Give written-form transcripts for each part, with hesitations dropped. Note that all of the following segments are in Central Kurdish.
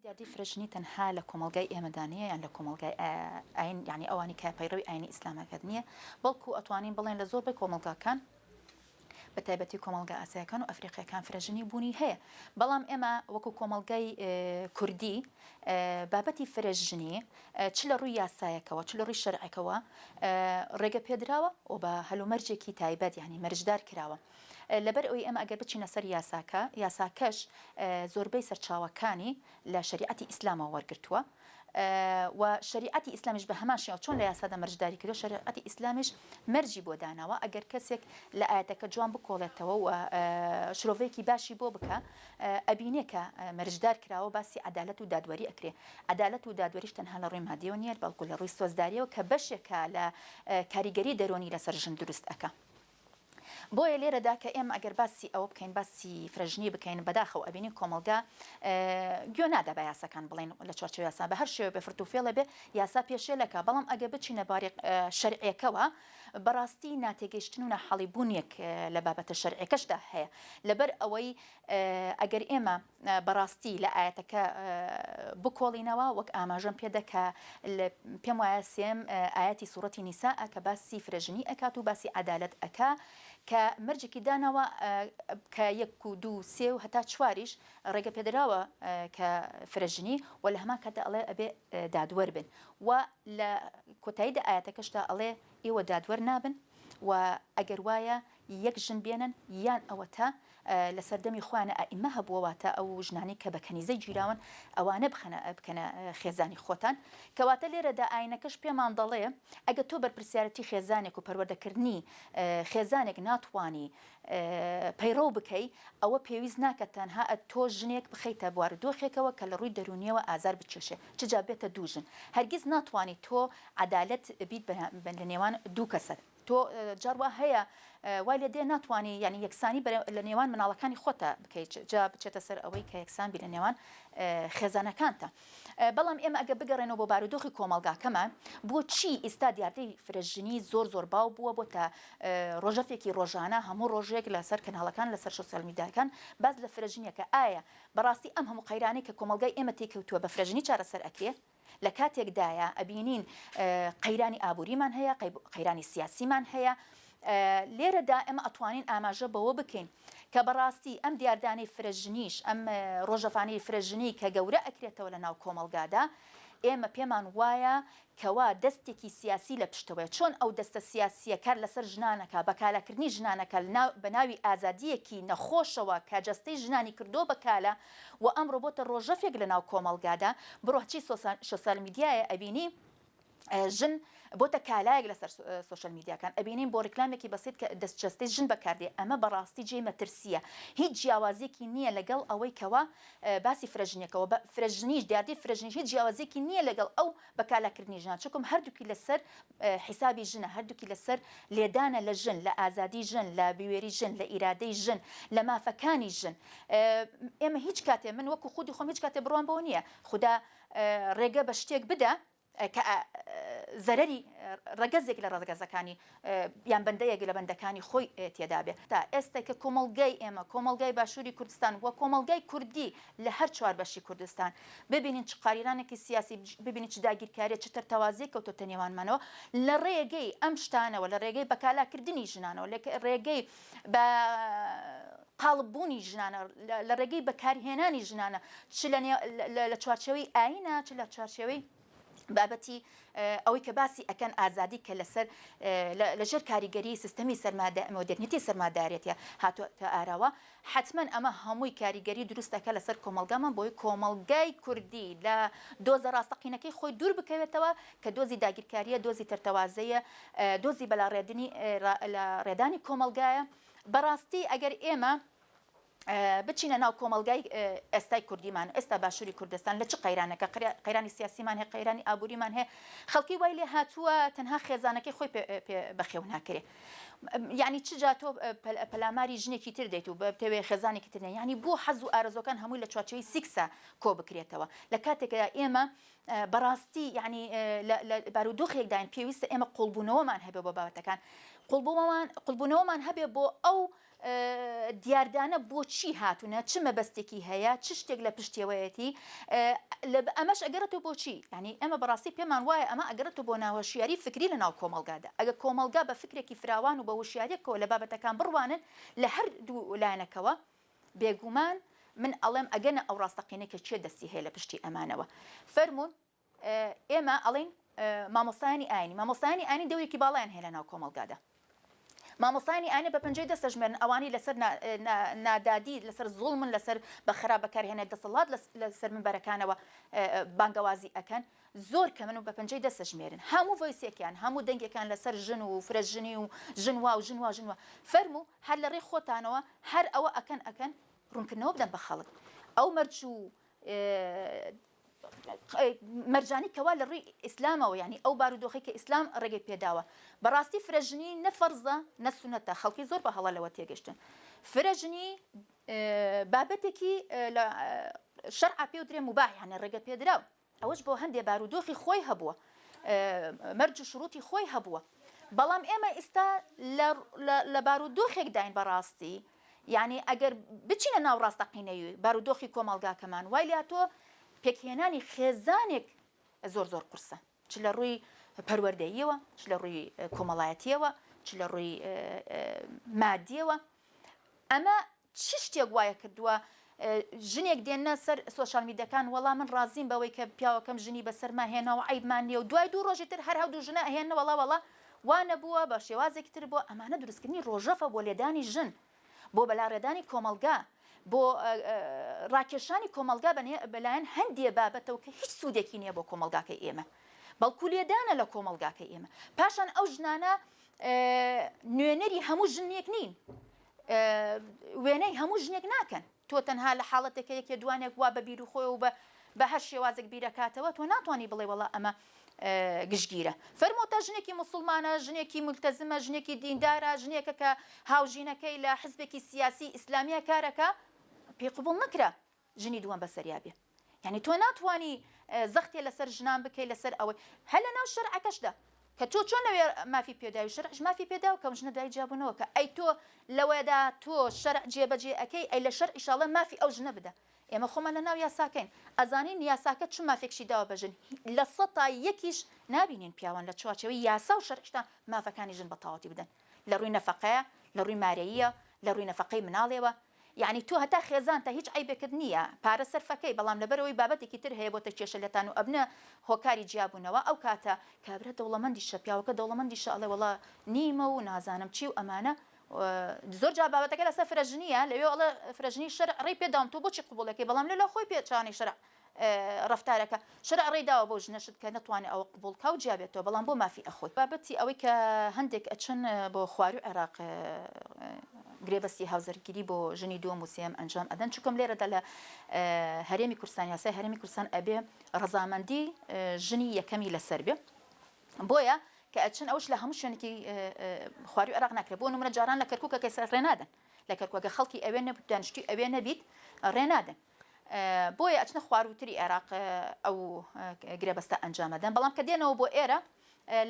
دیاردی فرژنی تەنها لە کۆمەلگای ئێمەدانەیە یان لە کۆمەلگای ئاین یعنی ئەوانی کە پەیڕەوی ئاینی ئیسلامەکەت نییە بەڵکو ئەتوانین بڵێن لە زۆربەی کۆمەلگاکان بە تایبەتی کۆمەلگا ئاسیاکان و ئەفریقیەکان فرەژنی بوونی هەیە بەڵام ئێمە وەکو کۆمەلگای کوردی بابەتی فرەژنی چ لە ڕووی یاسایەکەوە چ لە ڕووی شەرعەکەوە ڕێگە پێدراوە و بە هەلومەرجێکی تایبەت یعنی مەرجدار کراوە لەبەر ئەوەی ئەمە ئەگەر بچینە سەر یاساکەش زۆربەی سەرچاوەکانی لە شریعەتی ئیسلامەوە وەرگرتووە و شریعەتی ئیسلامیش بە هەمان شێوە چۆن لە یاسادا مەرجداری کردو شریعەتی ئیسلامیش مەرجی بۆ داناوە ئەگەر کەسێک لە ئاەتەکە جوان بکۆڵێتەوە و شرۆڤەیەکی باشی بۆ بکە ئەبینێ کە مەرجدار کراوە باسی عەدالەت و دادوەری ئەکرێ عەدالەت و دادوەریش تەنها لە ڕووی مادیەوە نیە بەڵکو لە ڕووی سۆزداریەوە کە بەشێکە لە کاریگەری دەرۆنی لەسەر ژن دروست ئەکا بۆیە لێرەدا کە ئێمە ئەگەر باسی ئەوە بکەین باسی فرەژنی بکەین بەداخەوە ئەبینی کۆمەلگا گوێ نادا بە یاساکان بڵێن لە چوارچێوە یاسا بە هەر شێوە بێ فرتوفێڵە بێ یاسا پێشێلەکە بەڵام ئەگەر بچینە بارێک شەرعیەکەوە بەڕاستی ناتێگەیشتن و نەحەڵیبوونیەک لە بابەتە شەرعیەکەشدا هەیە لەبەر ئەوەی ئەگەر ئێمە بەڕاستی لە ئاەتەکە بکۆڵینەوە وەک ئاماژەم پێدەکە پێم وایە سێم ئاەتی سوورەتی نیساء کە باسی فرەژنی ئەکات و باسی عەدالەت ئەکا کە مەرجێکی داناوە کە 1 و 2 و 3 و هەتا 4 ڕێگە پێدراوە کە فرەژنی و لە هەمان کاتدا ئەڵێ ئەبێ دادوەر بن و لە کۆتاییدا ئاەتەکەشدا ئەڵێ ئێوە دادوەر نابن و ئەگەر وایە یەک ژن بێنن یان ئەوە تا لە سەردەمی خوانە ئائیمە هەبووەواتە ئەو ژنانی کە بە کەنیزەی گیراون ئەوانە بکەنە خێزانی خۆتان کەواتە لێرەدا ئاینەکەش پێمان دەڵێ ئەگە تۆ بەرپرسیارەتی خێزانێک و پەروەردەکردنی خێزانێک ناتوانی پەیڕەو بکەی ئەوە پێویست ناکە تەنها تۆ ژنێک بخەیتە بواردۆخێکەوە کە لە ڕووی دەرونیەوە ئازار بچێشێ چجا بێتە دوو ژن هەرگیز ناتوانی تۆ عەدالەت بیت لە نێوان دوو کەسە تۆ جاروا هەیە وای لێ دێ ناتوانانی یعنی یەکسانی لە نێوان مناڵەکانی خۆتە بکەیت جا بچێتە سەر ئەوەی کە یەکسانبی لە نێوان خێزانەکانتە بەڵام ئێمە ئەگە بگەڕێنەوە بۆ بارودۆخی کۆمەلگاکەمان بۆچی ئێستا دیاردەی فرەژنی زۆر باو بووە بۆتە ڕۆژەفێکی ڕۆژانە هەموو ڕۆژێک لەسەر کەناڵەکان لەسەر سۆسیال میدیاکان باز لە فرەژنیەکە ئایا بەڕاستی ئەم هەموو قەیرانەی کە کۆمەلگای ئێمە تێکەوتووە بە فرەژنی چارەسەر ئەکرێ لە کاتێکدایە ئەبینین قەیرانی ئابووریمان هەیە قەیرانی سیاسیمان هەیە لێرەدا ئەمە ئەتوانین ئاماژە بەوە بکەین کە بەڕاستی ئەم دیاردانەی فرەژنیش ئەم ڕۆژەفانەی فرەژنی کە گەورە ئەکرێتەوە لە ناو کۆمەلگادا ئێمە پێمان وایە کەوا دەستێکی سیاسی لە پشتەوەی چۆن ئەو دەستە سیاسیە کار لەسەر ژنانەکە بەکالەکردنی ژنانەکە بە ناوی ئازادیەکی نەخۆشەوە کە جەستەی ژنانی کردو بەکالە و ئەمڕۆ بۆتە ڕۆژەفێک لە ناو کۆمەلگادا بڕۆچی سۆسیال میدیایە ئەبینی ژن بۆتە کالایەک لەسەر سوۆشەل میدیاکان ئەبینین بۆ ڕێکلامێکی بەسیط کە دەستجەستەی ژن بەکاردێ ئەمە بەڕاستی جێ مەترسیە هیچ جیاوازێکی نییە لەگەڵ ئەوەی کەوا باسی فرەژنیەکەەوە بە فرەژنیش دیاردی فرەژنیش هیچ جیاوازێکی نییە لەگەڵ ئەو بەکالەکردنی ژنان چکم هەردووکی لەسەر حیسابی ژنە هەردووکی لەسەر لێدانە لە ژن لە ئازادی ژن لە بوێری ژن لە ئیرادەی ژن لە مافەکانی ژن ئێمە هیچ کاتێ من وەکو خودی خۆم هیچ کاتێ بڕوان بەوە نییە خوددا ڕێگە بە شتێک بدە کە زەرەری ڕەگەزێک لە ڕەگەزەکانی یان بەندەیەک لە بەندەکانی خۆی تێدا بێت تا ئێستا کە کۆمەلگای ئێمە کۆمەلگای باشووری کوردستان و کۆمەلگای کوردی لە هەر چوار بەشی کوردستان ببینین چ قاریرانێکی سیاسی ببینین چ داگیرکاریە چ تەرتەوازی کەوتۆتە نێوانمانەوە لە ڕێگەی ئەم شتانەوە لە ڕێگەی بەکالاکردنی ژنانەوە لە ڕێگەی بە قاڵبوونی ژنانە لە ڕێگەی بەکارهێنانی ژنانە چ لە چوارچێوەی ئاینە چ لە چوارچێوەی بابەتی ئەوەی کە باسی ئەکەن ئازادی کە لەسەر لەژێر کاریگەری سیستەمی مۆدرنیتی سەرمادارێتە هاتووە ئاراوە حتمما ئەمە هەمووی کاریگەری دروستەکە لەسەر کۆمەلگامان بۆی کۆمەلگای کوردی لە دۆزە ڕاستەقینەکەی خۆی دوور بکەوێتەوە کە دۆزی داگیرکاریە دۆزی تەرتەوازەیە دۆزی بەلاڕێدنی لە ڕێدانی کۆمەلگایە بەڕاستی ئەگەر ئێمە بچینە ناو کۆمەلگای ئێستای کوردیمان ئێستا باشووری کوردستان لە چ قەیرانەکە قەیرانی سیاسیمان هەیە قەیرانی ئابووریمان هەیە خەڵکی وای لێ هاتووە تەنها خێزانەکەی خۆی بەخێو ناکرێ یعنی چجا تۆ پەلاماری ژنێکی تر دەیت و بتەوێ خێزانێکی تر یعنی بۆ حەز و ئارەزۆکان هەمووی لە چوارچێوەی سیکسە کۆ بکرێتەوە لە کاتێکە ئێمە بەڕاستی یعنی لە بارودۆخێک داین پێویستە ئێمە قوڵبوونەوەمان هەبێ بۆ بابەتەکان قڵبوونەوەمان هەبێ بۆ ئەو دیاردانە بۆچی هاتوونە چ مەبەستێکی هەیە چ شتێک لە پشتێوەیەتی ئەمەش ئەگەرێتەوە بۆچی ینی ئەمە بەڕاستی پێمان وایە ئەمە ئەگەرێتەوە بۆ ناوەشیاری فکری لە ناو کۆمەلگادا ئەگە کۆمەلگا بە فکرێکی فراوان و بە وشیارێکەوە لە بابەتەکان بڕوانن لە هەر دوو لایەنەکەوە بێگومان من ئەڵێم ئەگەنە ئەو ڕاستەقینێکە چێ دەستی هەیە لە پشتی ئەمانەوە فەرمونون ئێمە ئەڵین مامۆستانی ئاینی دەورێکی باڵیان هەیە لە ناو کۆمەلگادا مامۆستانی ئاینی بە پەنجەی دەستەژمێرن ئەوانی لەسەر نادادی لەسەر زوڵمن لەسەر بە خراپ بەکارهێنە دەسەڵات لەسەر منبەرەکانەوە بانگەوازی ئەکەن زۆر کەمن و بە پەنجەی دەستەژمێرن هەموو ڤۆیسێکیان هەموو دەنگێکان لەسەر ژن و فرەژنی و ژنوا فەرموو هەر لە ڕێی خۆتانەوە هەر ئەوە ئەکەن ڕوونکردنەوە بدەن بە خەڵک ئەو مەرج و مەرجانی کەوا لە ڕووی ئیسلامەوە ینی ئەو بارودۆخی کە ئیسلام ڕێگەی پێداوە بەڕاستی فرەژنی نەفەرزە نەسونەتە خەڵکی زۆر بە هەڵەلەوە تێگەشتن فرەژنی بابەتێکی لە شەرع پێ درێ مباح یانە ڕێگە پێدراوە ئەوەش بۆ هەندێک بارودۆخی خۆی هەبووە مەرج و شروعی خۆی هەبووە بەڵام ئێمە ئێستا لە بارودۆخێک داین بەڕاستی یعنی ئەگەر بچینە ناو ڕاستەقینەوی بارودۆخی کۆمەلگاکەمان وای لاتۆ پێکهێنانی خێزانێک زۆر قورسە چ لە ڕووی پەروەردەییەوە چ لە ڕووی کۆمەڵایەتیەوە چ لە ڕووی مادیەوە ئەمە چ شتێک وایە کردووە ژنێک دێنە سەر سۆشال میدیەکان وەڵام من ڕازیم بەوەی کە پیاوەکەم ژنی بەسەرما هێناوە عیبمان نیە و دوای دوو ڕۆژی تر هەر هەودوو ژنە هێنە وەڵا وانە بووە بە شێوازێکی تر بۆ ئەمانە دروستکردنی ڕۆژەفە بۆ لێدانی ژن بۆ بەلاڕێدانی کۆمەلگا بۆ ڕاکێشانی کۆمەلگا بەلایەن هەندێ بابەتەوە کە هیچ سوودێکی نییە بۆ کۆمەلگاکەی ئێمە بەڵکو لێدانە لە کۆمەلگاکەی ئێمە پاشان ئەو ژنانە نوێنەری هەموو ژنێک نین وێنەی هەموو ژنێک ناکەن تۆ تەنها لە حاڵەتێکە یەکێ دوانێک وا بە بیر و خۆی و بە هەر شێوازێک بیرەکاتەوە تۆ ناتوانانی بڵێ وەڵا ئەمە گشتگیرە فەرمۆتە ژنێکی موسڵمانە ژنێکی مولتەزمە ژنێکی دیندارە ژنێکە کە هاوژینەکەی لە حزبێکی سیاسی ئیسلامیە کارەکە پێی قبوڵ نەکرا ژنی دووەم بەسەریا بێ یعنی تۆ ناتوانی زەختێ لەسەر ژنان بکەی لەسەر ئەوەی هەر لە ناو شەرعەکەشدا کە تۆ چۆن نەوێ مافی پێداوی شەرعش مافی پێداوە کە ژنە دای جیابوونەوە کە ئەی تۆ لەوەدا تۆ شەرع جێبەجێ ئەەکەی ئەی لە شەر ئیشاڵە مافی ئەو ژنە بدە ئێمە خۆمان لە ناو یاساکەین ئەزانین یاساکە چ مافێکشی داوە بەژن لە سەتا یەکیش نابینین پیاوان لە چوارچەوەی یاسا و شەرعشتا مافەکانی ژن بە تەواوەتی بدەن لە ڕووی نەفەقەیە لە ڕووی مارەییە لە ڕووی نەفەقەی مناڵێەوە یعنی تۆ هەتا خێزان تا هیچ عیبێکت نییە پارە سەرفەکەی بەڵام لەبەرەوەی بابەتێکی تر هەیە بۆتە کێشە لەتان و ئەبنە هۆکاری جیابوونەوە ئەو کاتە کابرا دەوڵەمەندیشە پیاوەکە دەوڵەمەندیشە ئەڵێ وەڵا نیمە و نازانم چی و ئەمانە زۆر جا بابەتەکە لەسەر فرەژنیە لەوێ ئەڵە فرەژنی شەرع ڕێی پێداوم تۆ بۆچی قبوڵەکەی بەڵام لەلا خۆی پێچانی شەرع ڕفتارەکە شەرع ڕێداوە بۆ ژنەشت کە نەتوانێت ئەوە قبوڵکە و جیابێتەوە بەڵام بۆ مافی ئەخۆی بابەتی ئەوەی کە هەندێک ئەچن بۆ خواری و عێراق گرێبەستی هاوزەرگیری بۆ ژنی دووەم و سێم ئەنجام ئەدەن چونکەم لێرەدا لە هەرێمی کوردستان یاسای هەرێمی کوردستان ئەبێ ڕەزامەندی ژنی یەکەمی لەسەر بێ بۆیە کە ئەچن ئەوش لە هەموو شوێنێکی خواری و عێراق ناکرێت بۆ نمونە جاران لە کەرکووکە کەسەر ڕێنادەن لە کەرکووکە خەڵکی ئەوێ نەبوو دانیشتوی ئەوێ نەبیت ڕێنادەن بۆیە ئەچنە خواروتری عێراق ئەو گرێبەستە ئەنجامەدەن بەڵام کە دێنەوە بۆ ئێرە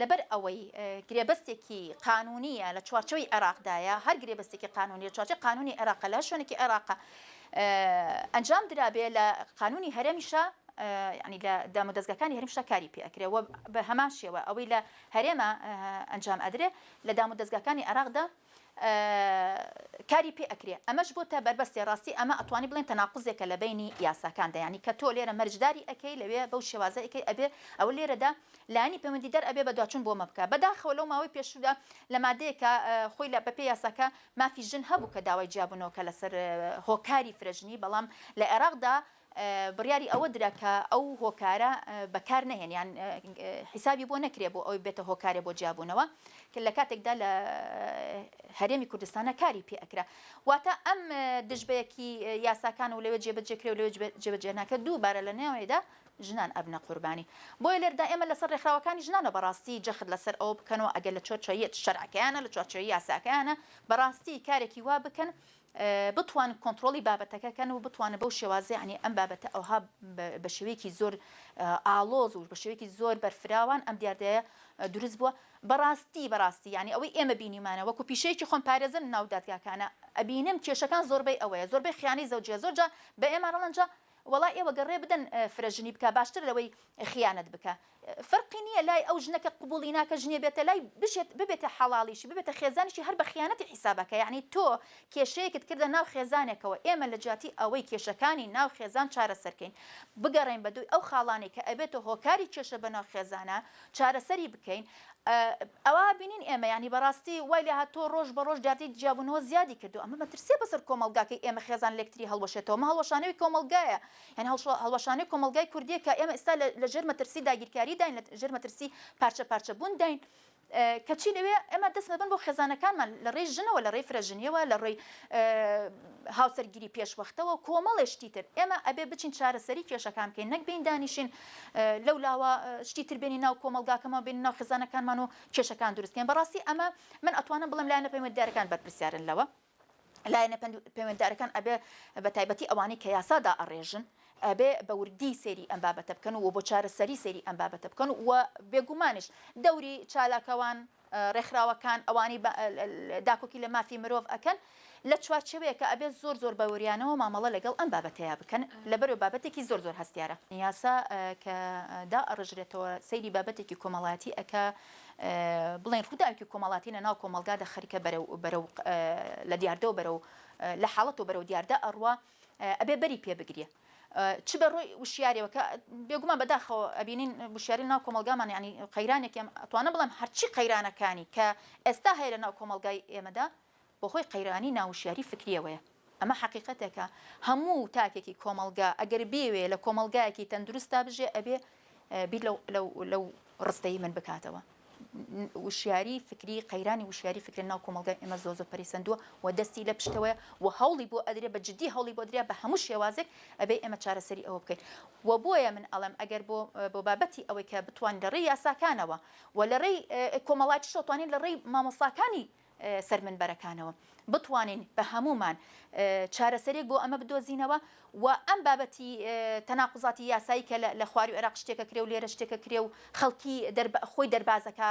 لەبەر ئەوەی گرێبەستێکی قانونیە لە چوارچەوەی عێراقدایە هەر گرێبەستێکی قانونی چوارچە قانونی عێراقە لە شوێنێکی عێراقە ئەنجام درابێ لە قانونی هەرێمیشە ینی لە دامودەستگاکانی هەرێمیشە کاری پێ ئەکرێ و بە هەمان شێوە ئەوەی لە هەرێمە ئەنجام ئەدرێ لە دامودەستگاکانی عێراقدا کاری پێ ئەکرێ ئەمەش بۆ تا بربەستی ڕاستی ئەمە ئەتوانی بڵێن تەناقوزێکە لە بینی یاساکاندا ینی کە تۆ لێرە مەرجداری ئەەکەی لەوێ بەو شێوازە ئەەکەی ئەبێ ئەو لێرەدا لانی پەیوەندیدەر ئەبێ بە دوچوون بۆ مەبکە بەداخەوە لەو ماوەی پێشودا لە مادەیەکە خۆی لە بەپێ یاساکە مافی ژن هەبوو کە داوای جیابوونەوە کە لەسەر هۆکاری فرەژنی بەڵام لە عێراقدا بڕیاری ئەوە درا کە ئەو هۆکارە بەکار نەهێن یان حیسابی بۆ نەکرێ بۆ ئەوی بێتە هۆکارێ بۆ جیابوونەوە کە لە کاتێکدا لە هەرێمی کوردستانە کاری پێ ئەکرا واتە ئەم دژبەیەکی یاساکان و لەوێ جێبەجێکرێ و لەوێ جێبەجێناکە دووبارە لە نێوەیەدا ژنان ئەبنە قوربانی بۆیە لێردا ئێمە لەسەر ڕێکخراوەکانی ژنانە بەڕاستی جەخت لەسەر ئەو بکەنەوە ئەگەر لە چۆرچۆیەت شەرعەکەیانە لە چوارچێوەی یاساکەیانە بەڕاستی کارێکی وا بکەن بتوان کۆنتترۆلی بابەتەکەکەن و بتوانە بەو شێوازە ینی ئەم بابەتە ئەوها بە شێوەیەکی زۆر ئالۆز و بە شێوەیەکی زۆر بەرفراوان ئەم دیاردەیە دروست بووە بەڕاستی ینی ئەوەی ئێمە بینیمانە وەکو پیشەیەکی خۆم پارێزن ناو دادگاکانە ئەبینم کێشەکان زۆربەی ئەوەیە زۆربەی خیانی زەوجێ زۆرجا بە ئێمەڕەنجا وڵای ئێوە گەڕێ بدەن فرەژنی بکە باشتر لەوەی خیانەت بکە فەرقی نییە لای ئەو ژنەکە قبولی ناکە ژنێ بێتە لای ببێتە حەڵاڵیشی ببێتە خێزانیشی هەر بە خیانەتی حیسابەکە یعنی تۆ کێشەیەکت کردە ناو خێزانێکەوە ئێمە لە جیاتی ئەوەی کێشەکانی ناو خێزان چارەسەرکەین بگەڕین بە دووی ئەو خاڵانێک کە ئەبێتە هۆکاری کێشە بە ناو خێزانە چارەسەری بکەین ئەوە بینین ئێمە ینی بەڕاستی وای لێ هاتۆ ڕۆژ بە ڕۆژ دیاردەی جیاببوونەوە زیادی کردو ئەمە مەترسێ بەسەر کۆمەلگاکەی ئێمە خێزان لەکتری هەڵوەشێتەوە مە هەڵوەشانەوەی کۆمەلگایە یعنی هەڵوەشانەی کۆمەلگای کوردیە کە ئێمە ئێستا لە ژێر مەترسی داگیرکاری داین لە ژێر مەترسی پارچە بوون داین کەچی لەوێ ئێمە دەست بن بۆ خێزانەکانمان لە ڕێی ژنەوە لە ڕێی فرەژنیەوە لە ڕێی هاوسەرگیری پێشوەختەوە کۆمەڵێ شتی تر ئێمە ئەبێ بچین چارەسەری کێشەکان بکەین نەک بین دانیشین لەو لاوە شتی تر بێنی ناو کۆمەلگاکەمەوە بین ناو خێزانەکانمان و کێشەکان دروستکەین بەڕاستی ئەمە من ئەتوانم بڵم لایەنە پەیوەندیدارەکان بەرپرسیارن لەوە لایەنە پەیوەندیدارەکان ئەبێ بە تایبەتی ئەوانەی کە یاسادا ئەڕێژن ئەبێ بە وردی سێری ئەم بابەتە بکەن و بۆ چارەسەری سێری ئەم بابەتە بکەن و بێگومانش دەوری چالاکەوان ڕێکخراوەکان ئەوانی داکۆکی لە مافی مرۆڤ ئەکەن لە چوارچێوەیە کە ئەبێت زۆر بەوریانەوە مامەڵە لەگەڵ ئەم بابەتەیە بکەن لەبەرەوە بابەتێکی زۆر هەستیارە یاسا کە دا ئەڕژرێتەوە سەیری بابەتێکی کۆمەڵاتی ئەکە بڵێن ڕووداوێکی کۆمەڵاتی لە ناو کۆمەلگا دەخەریکە بەرەو لە دیاردە و بەرەو لە حاڵەت و بەرەو دیاردە ئەڕوا ئەبێ بەری پێ بگرێ چ بە ڕۆی وشیارەوە کە بێگومان بەداخەوە ئەبینین وشیاری ناو کۆمەلگامان ینی قەیرانێکم ئەتوانە بڵێم هەرچی قەیرانەکانی کە ئێستا هەیە لە ناو کۆمەلگای ئێمەدا بۆ خۆی قەیرانی ناوشیاری فکریەوەیە ئەمە حقیقەتێکە هەموو تاکێکی کۆمەلگا ئەگەر بێوێ لە کۆمەلگایەکی تەندروستا بژێ ئەبێ بیر لەو ڕستەی من بکاتەوە وشیاری فکری قەیرانی وشیاری فکری ناو کۆمەلگای ئێمە زۆر پەریسەندووە و دەستی لە پشتەوەیە و هەوڵی بۆ ئەدرێ بە جددی هەوڵی بۆ دریا بە هەموو شێوازێک ئەبێ ئێمە چارەسەری ئەوە بکەین و بۆیە من ئەڵێم ئەگەر بۆ بابەتی ئەوەی کە بتوان لە ڕێی یاساکانەوە و لە ڕێی کۆمەڵاتی شۆتوانین لە ڕێی مامۆستاکانی سەرمنبەرەکانەوە بتوانین بە هەمومان چارەسەرێک بۆ ئەمە بدۆزینەوە و ئەم بابەتی تەناقوزاتی یاسایی کە لە خواری و عێراق شتێکە کرێ و لێرە شتێکە کرێ و خەڵکی خۆی دەربازەکە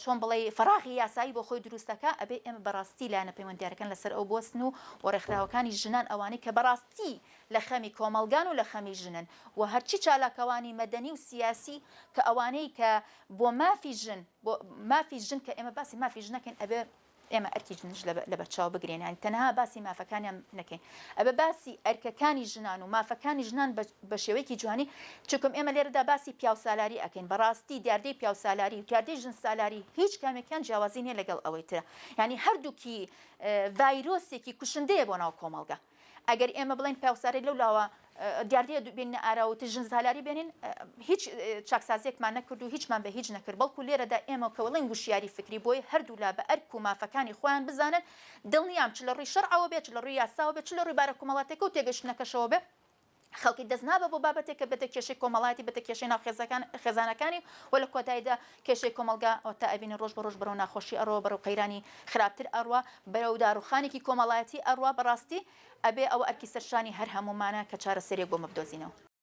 چۆن بڵێ فراغی یاسایی بۆ خۆی دروستەکە ئەبێ ئێمە بەڕاستی لایەنە پەیوەندیارەکان لەسەر ئەو بۆستن و ڕێکخراوەکانی ژنان ئەوانەی کە بەڕاستی لە خەمی کۆمەلگان و لە خەمی ژنن و هەرچی چالاکەوانی مەدەنی و سیاسی کە ئەوانەی کە بۆ مافی ژن کە ئێمە باسی مافی ژنەکەین ئەبێ ئێمە ئەرکی ژنش لە بەرچاو بگرێن یانی تەنها باسی مافەکانیان نەکەین ئەبێ باسی ئەرکەکانی ژنان و مافەکانی ژنان بە شێوەیەکی جوانی چونکم ئێمە لێرەدا باسی پیاو سالاری ئەکەین بەڕاستی دیاردەی پیاو سالاری و دیاردەی ژن سالاری هیچ کامێکیان جیاوازی نیە لەگەڵ ئەوەی ترە یعنی هەردووکی ڤایرۆسێکی کوشندەیە بۆ ناو کۆمەلگا ئەگەر ئێمە بڵین پیاوساری لەو لاوە دیاردەیە بێنە ئاراوت ژن سالاری بێنین هیچ چاکسازیەکمان نەکرد و هیچمان بە هیچ نەکرد بەڵکو لێرەدا ئێمە کەوڵین وشیاری فکری بۆی هەردوو لا بە ئەرک و مافەکانی خۆیان بزانن دڵنیام چ لە ڕووی شەرعەوە بێت چ لە ڕووی یاساوە بێت چ لە ڕووی بارە کۆمەڵاتێکە و تێگەشتنەکەشەوە بێت خەڵکی دەست نابە بۆ بابەتێک کە بێتە کێشەی کۆمەڵاتی بێتە کێشەی ناو خێزانەکانی و لە کۆتاییدا کێشەی کۆمەلگا تا ئەبینی ڕۆژ بە ڕۆژ بەرەو ناخۆشی ئەڕۆ بەرەو قەیرانی خراپتر ئەڕوا بەرەو داروخانێکی کۆمەڵایەتی ئەڕوا بەڕاستی ئەبێ ئەوە ئەرکی سەرشانی هەر هەمومانە کە چارەسەرێک بۆ مەبدۆزینەوە